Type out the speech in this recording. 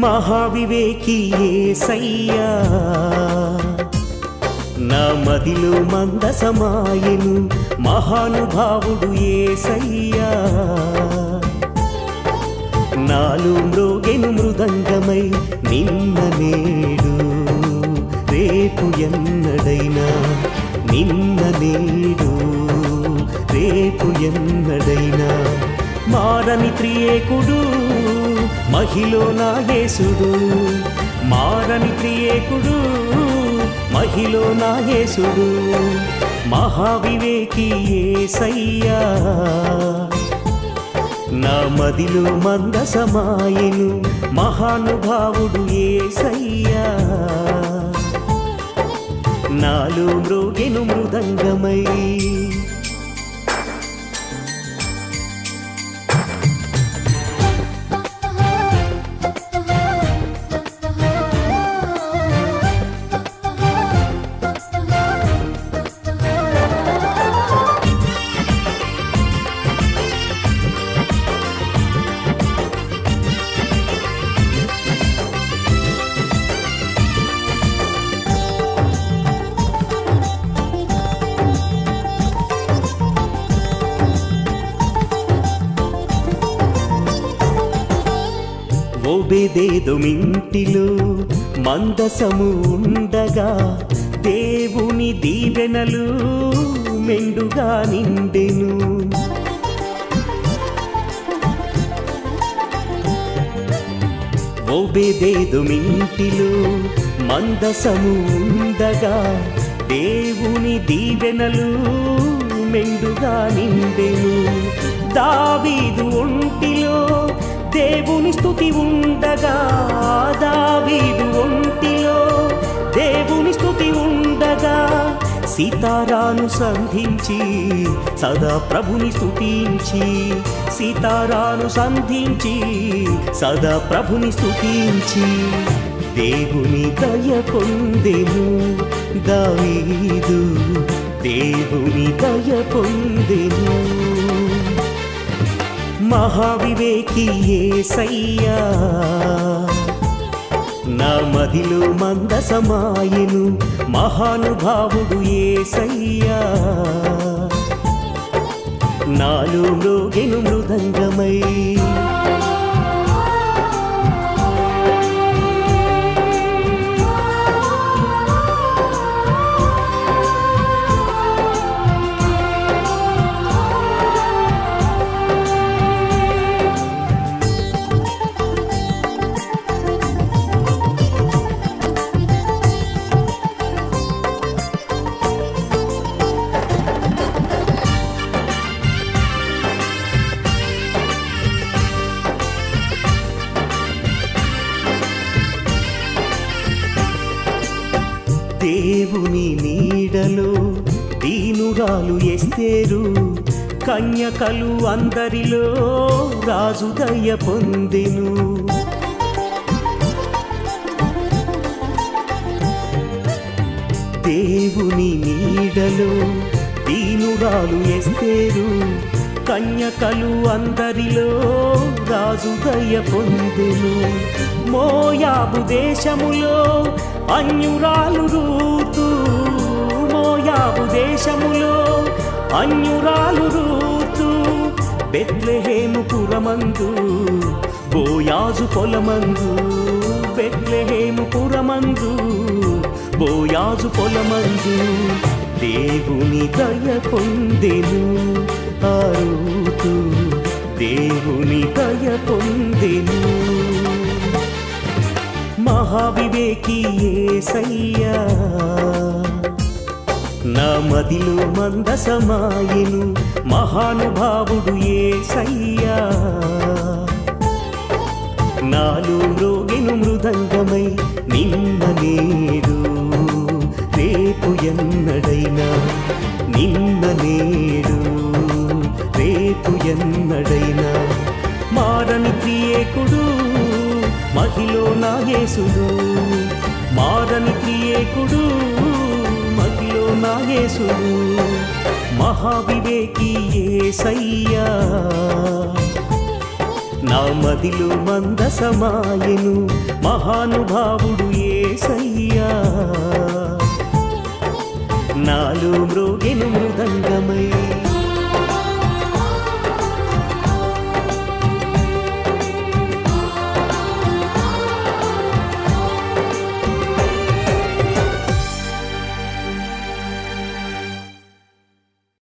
మహావివేకి యేసయ్యా నా మదిలో మందసమాయెను మహానుభావుడు యేసయ్యా నాలో మ్రోగెను మృదంగమై నిన్న నేడు రేపు ఎన్నడైనా నిన్న నేడు రేపు ఎన్నడైనా మారని త్రియేకుడు మహిలో నా యేసుడు మారని త్రియేకుడు మహిలో నా యేసుడు మహావివేకి యేసయ్యా నా మదిలో మందసమాయెను మహానుభావుడు యేసయ్యా నాలో మ్రోగెను మృదంగమై ఓబేదేదోమింటిలో మందసము ఉండగా దేవుని దీవెనలు మెండుగా నిండెను ఓబేదేదోమింటిలో మందసము ఉండగా దేవుని దీవెనలు మెండుగా నిండెను దావీదు ఒంటిలో దేవుని స్తుతి ఉండగా దావీదు ఒంటిలో దేవుని స్తుతి ఉండగా సీతారాను సంధించి సదా ప్రభుని స్తుతించి సీతారాను సంధించి సదా ప్రభుని స్తుతించి దేవుని దయ పొందెను దావీదు దేవుని దయ పొందెను మహావివేకి యేసయ్యా నా మదిలో మందసమాయెను మహానుభావుడు యేసయ్యా నాలో మ్రోగెను మృదంగమై దేవుని నీడలో దీనురాలు ఎస్తేరు కన్యకలు అందరిలో రాజు దయ పొందెను దేవుని నీడలో దీనురాలు ఎస్తేరు కన్యకలు అందరిలో రాజు దయ పొందెను మోయాబు దేశములో అన్యురాలు రూతు మోయాబు దేశములో అన్యురాలు రూతు బెత్లెహేము పురమందు బోయాజు పొలమందు బెత్లెహేము పురమందు బోయాజు పొలమందు దేవుని దయ పొందెను ఆ రూతు దేవుని దయ పొందెను మహావివేకి యేసయ్యా నా మదిలో మందసమాయెను మహానుభావుడు యేసయ్యా నాలో మ్రోగెను మృదంగమై నిన్న నేడు రేపు ఎన్నడైనా నిన్న నేడు రేపు ఎన్నడైనా మారని త్రియేకుడు మహిలో నా యేసుడు మారని త్రియేకుడు మహిలో నా యేసుడు మహావివేకి యేసయ్యా నా మదిలో మందసమాయెను మహానుభావుడు యేసయ్యా నాలో మ్రోగెను మృదంగమై